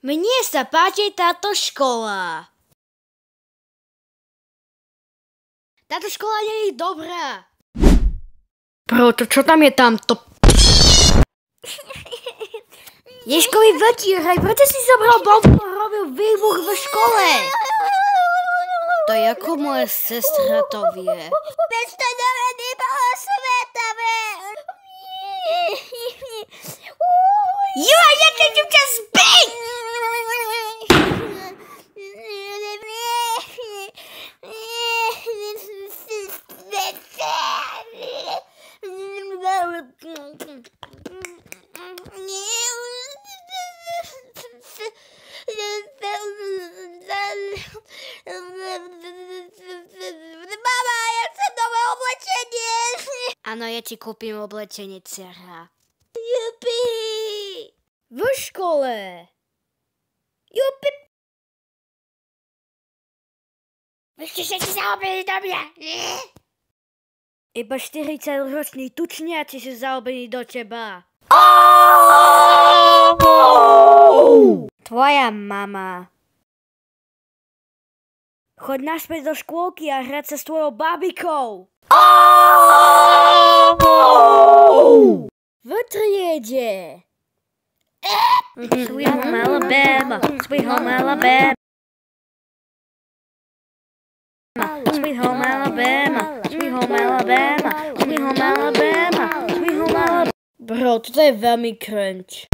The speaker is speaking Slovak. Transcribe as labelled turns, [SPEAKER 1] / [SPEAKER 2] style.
[SPEAKER 1] Mne sa páči táto škola. Táto škola nie je dobrá. Proto, čo tam je tamto? Ježkový vetíraj, prečo si zobral bombu a robil výbuch v škole? To je ako moja sestra to vie.
[SPEAKER 2] Bez to dovedí polosvetové.
[SPEAKER 1] Joj, ja chcem ťa zbiť!
[SPEAKER 2] Mama, ja chcem nové oblečenie.
[SPEAKER 1] Áno, ja ti kúpim oblečenie, dcera.
[SPEAKER 2] Jupi.
[SPEAKER 1] V škole. Jupi.
[SPEAKER 2] Vy ste všetci zaobili do mňa.
[SPEAKER 1] Iba 40-roční tučniaci sa zaobili do teba. Tvoja mama. Choď naspäť do škôlky a hrať sa s tvojou babikou. V triede. Sweet home Alabama, sweet home Alabama. Sweet home Alabama, sweet home Alabama, sweet home Alabama, sweet home Alabama. Bro, toto je veľmi cringe.